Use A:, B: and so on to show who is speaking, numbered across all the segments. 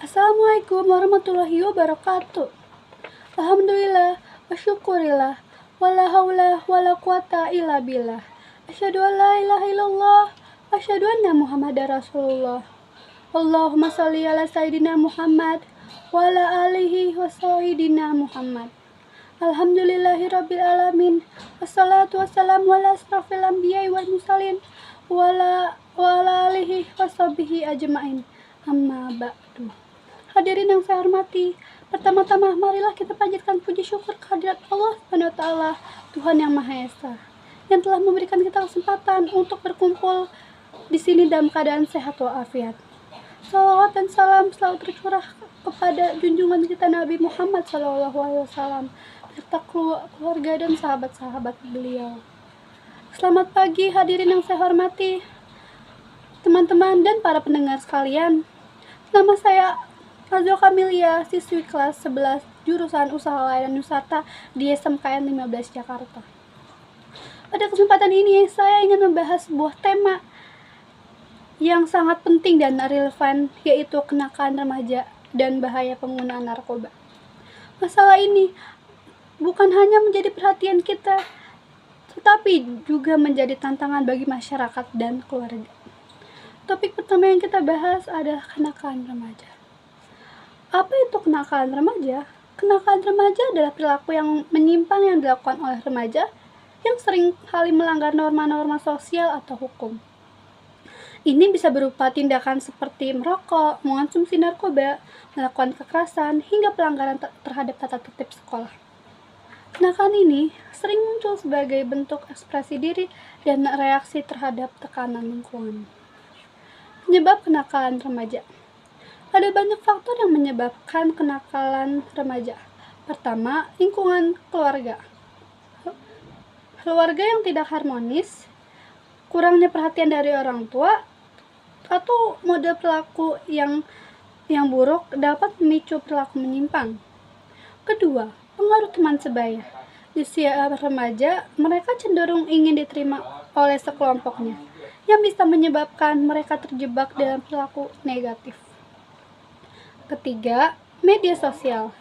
A: Assalamualaikum warahmatullahi wabarakatuh. Alhamdulillah wa syukurillah wa la haula wa la quwata illa billah. Asyhadu an la ilaha illallah wa asyhadu anna Muhammadar Rasulullah. Allahumma shalli ala sayyidina Muhammad wa ala alihi wa sayyidina Muhammad. Alhamdulillahi rabbil alamin. Wassalatu wassalamu ala asrafil anbiya'i wal mursalin wa ala alihi wa sahbihi ajma'in. Amma ba'du. Hadirin yang saya hormati, pertama-tama marilah kita panjatkan puji syukur kehadirat Allah SWT, Tuhan yang Maha Esa, yang telah memberikan kita kesempatan untuk berkumpul di sini dalam keadaan sehat walafiat. Salawat dan salam selalu tercurah kepada junjungan kita Nabi Muhammad SAW, serta keluarga dan sahabat-sahabat beliau. Selamat pagi hadirin yang saya hormati, teman-teman dan para pendengar sekalian. Nama saya Azul Kamilia, siswi kelas 11 jurusan Usaha Layanan Wisata di SMKN 15 Jakarta. Pada kesempatan ini saya ingin membahas sebuah tema yang sangat penting dan relevan, yaitu kenakalan remaja dan bahaya penggunaan narkoba. Masalah ini bukan hanya menjadi perhatian kita, tetapi juga menjadi tantangan bagi masyarakat dan keluarga. Topik pertama yang kita bahas adalah kenakalan remaja. Apa itu kenakalan remaja? Kenakalan remaja adalah perilaku yang menyimpang yang dilakukan oleh remaja yang sering kali melanggar norma-norma sosial atau hukum. Ini bisa berupa tindakan seperti merokok, mengonsumsi narkoba, melakukan kekerasan, hingga pelanggaran terhadap tata tertib sekolah. Kenakalan ini sering muncul sebagai bentuk ekspresi diri dan reaksi terhadap tekanan lingkungan. Penyebab kenakalan remaja. Ada banyak faktor yang menyebabkan kenakalan remaja. Pertama, lingkungan keluarga. Keluarga yang tidak harmonis, kurangnya perhatian dari orang tua, atau model perilaku yang buruk dapat memicu perilaku menyimpang. Kedua, pengaruh teman sebaya. Di usia remaja, mereka cenderung ingin diterima oleh sekelompoknya, yang bisa menyebabkan mereka terjebak dalam perilaku negatif. Ketiga, media sosial.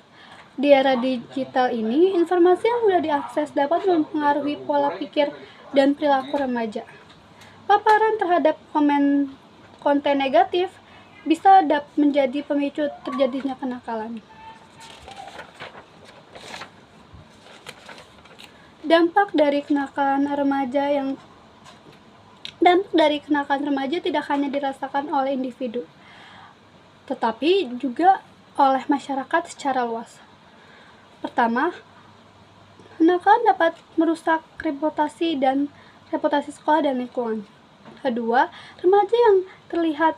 A: Di era digital ini, informasi yang mudah diakses dapat mempengaruhi pola pikir dan perilaku remaja. Paparan terhadap konten negatif bisa menjadi pemicu terjadinya kenakalan. Dampak dari kenakalan remaja tidak hanya dirasakan oleh individu, tetapi juga oleh masyarakat secara luas. Pertama, kenakalan dapat merusak reputasi sekolah dan lingkungan. Kedua, remaja yang terlihat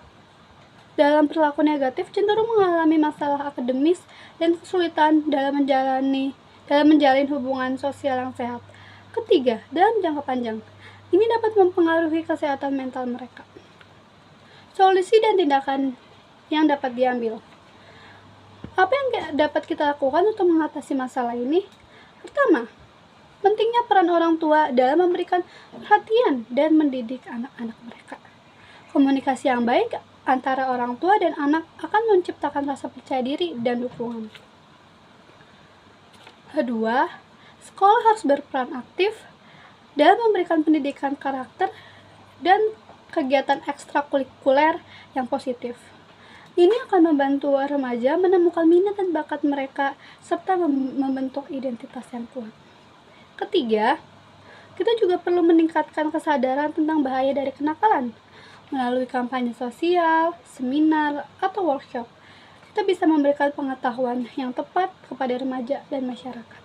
A: dalam perilaku negatif cenderung mengalami masalah akademis dan kesulitan dalam menjalin hubungan sosial yang sehat. Ketiga, dalam jangka panjang, ini dapat mempengaruhi kesehatan mental mereka. Solusi dan tindakan yang dapat diambil. Apa yang dapat kita lakukan untuk mengatasi masalah ini? Pertama, pentingnya peran orang tua dalam memberikan perhatian dan mendidik anak-anak mereka. Komunikasi yang baik antara orang tua dan anak akan menciptakan rasa percaya diri dan dukungan. Kedua, sekolah harus berperan aktif dalam memberikan pendidikan karakter dan kegiatan ekstrakurikuler yang positif. Ini akan membantu remaja menemukan minat dan bakat mereka serta membentuk identitas yang kuat. Ketiga, kita juga perlu meningkatkan kesadaran tentang bahaya dari kenakalan. Melalui kampanye sosial, seminar, atau workshop, kita bisa memberikan pengetahuan yang tepat kepada remaja dan masyarakat.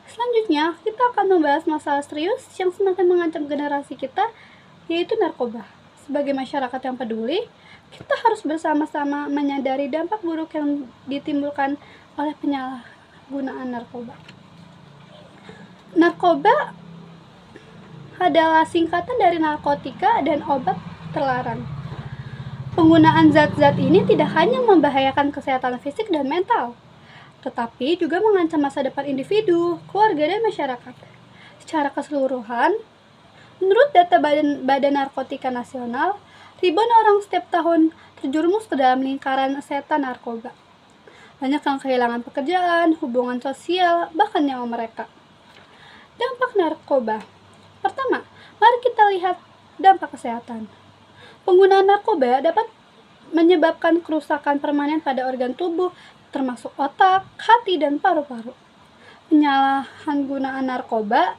A: Selanjutnya, kita akan membahas masalah serius yang semakin mengancam generasi kita, yaitu narkoba. Sebagai masyarakat yang peduli, kita harus bersama-sama menyadari dampak buruk yang ditimbulkan oleh penyalahgunaan narkoba. Narkoba adalah singkatan dari narkotika dan obat terlarang. Penggunaan zat-zat ini tidak hanya membahayakan kesehatan fisik dan mental, tetapi juga mengancam masa depan individu, keluarga, dan masyarakat. Secara keseluruhan, menurut data Badan Narkotika Nasional, ribuan orang setiap tahun terjerumus ke dalam lingkaran setan narkoba. Banyak yang kehilangan pekerjaan, hubungan sosial, bahkan nyawa mereka. Dampak narkoba. Pertama, mari kita lihat dampak kesehatan. Penggunaan narkoba dapat menyebabkan kerusakan permanen pada organ tubuh, termasuk otak, hati, dan paru-paru. Penyalahgunaan narkoba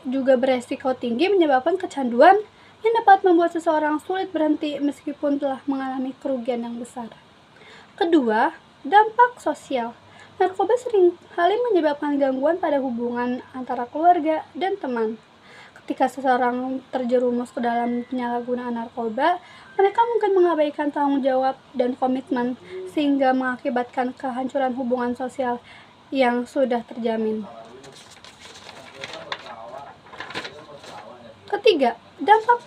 A: juga beresiko tinggi menyebabkan kecanduan yang dapat membuat seseorang sulit berhenti meskipun telah mengalami kerugian yang besar. Kedua, dampak sosial. Narkoba seringkali menyebabkan gangguan pada hubungan antara keluarga dan teman. Ketika seseorang terjerumus ke dalam penyalahgunaan narkoba, mereka mungkin mengabaikan tanggung jawab dan komitmen sehingga mengakibatkan kehancuran hubungan sosial yang sudah terjamin. Ketiga, dampak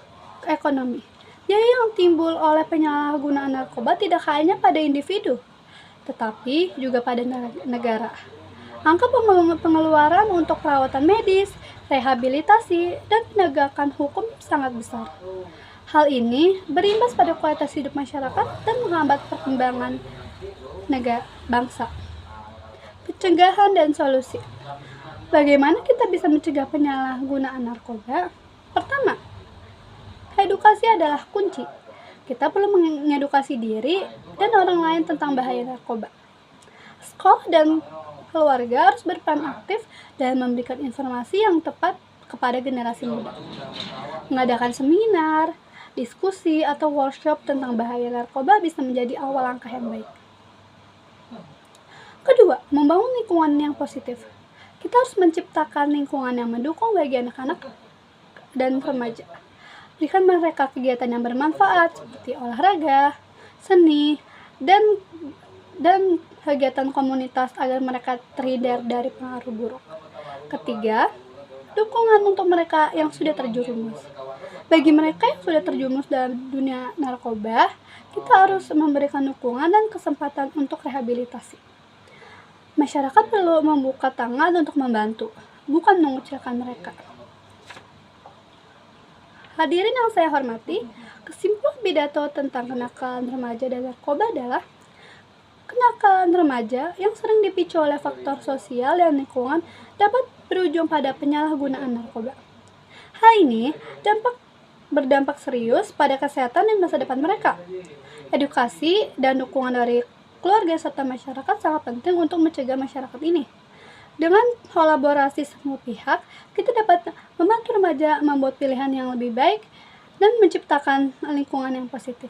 A: ekonomi. Biaya yang timbul oleh penyalahgunaan narkoba tidak hanya pada individu, tetapi juga pada negara. Angka pengeluaran untuk perawatan medis, rehabilitasi, dan penegakan hukum sangat besar. Hal ini berimbas pada kualitas hidup masyarakat dan menghambat perkembangan bangsa. Pencegahan dan solusi. Bagaimana kita bisa mencegah penyalahgunaan narkoba? Pertama, edukasi adalah kunci. Kita perlu mengedukasi diri dan orang lain tentang bahaya narkoba. Sekolah dan keluarga harus berperan aktif dan memberikan informasi yang tepat kepada generasi muda. Mengadakan seminar, diskusi, atau workshop tentang bahaya narkoba bisa menjadi awal langkah yang baik. Kedua, membangun lingkungan yang positif. Kita harus menciptakan lingkungan yang mendukung bagi anak-anak dan remaja. Berikan mereka kegiatan yang bermanfaat seperti olahraga, seni, dan kegiatan komunitas agar mereka terhindar dari pengaruh buruk. Ketiga, dukungan untuk mereka yang sudah terjerumus. Bagi mereka yang sudah terjerumus dalam dunia narkoba, kita harus memberikan dukungan dan kesempatan untuk rehabilitasi. Masyarakat perlu membuka tangan untuk membantu, bukan mengucilkan mereka. Hadirin yang saya hormati, kesimpulan pidato tentang kenakalan remaja dan narkoba adalah kenakalan remaja yang sering dipicu oleh faktor sosial dan lingkungan dapat berujung pada penyalahgunaan narkoba. Hal ini berdampak serius pada kesehatan dan masa depan mereka. Edukasi dan dukungan dari keluarga serta masyarakat sangat penting untuk mencegah masyarakat ini. Dengan kolaborasi semua pihak, kita dapat membantu remaja membuat pilihan yang lebih baik dan menciptakan lingkungan yang positif.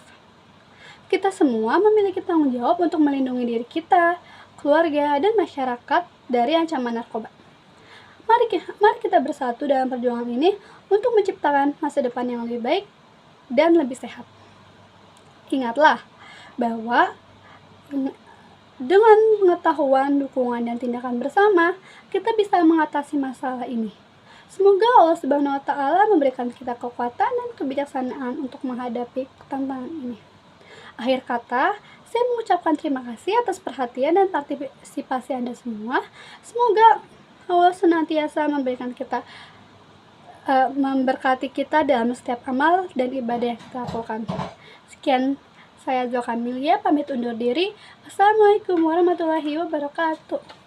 A: Kita semua memiliki tanggung jawab untuk melindungi diri kita, keluarga, dan masyarakat dari ancaman narkoba. Mari kita bersatu dalam perjuangan ini untuk menciptakan masa depan yang lebih baik dan lebih sehat. Ingatlah bahwa dengan pengetahuan, dukungan, dan tindakan bersama, kita bisa mengatasi masalah ini. Semoga Allah Subhanahu wa Ta'ala memberikan kita kekuatan dan kebijaksanaan untuk menghadapi tantangan ini. Akhir kata, saya mengucapkan terima kasih atas perhatian dan partisipasi Anda semua. Semoga Allah senantiasa memberkati kita dalam setiap amal dan ibadah yang kita lakukan. Sekian, saya Zoka Milia, pamit undur diri. Assalamualaikum warahmatullahi wabarakatuh.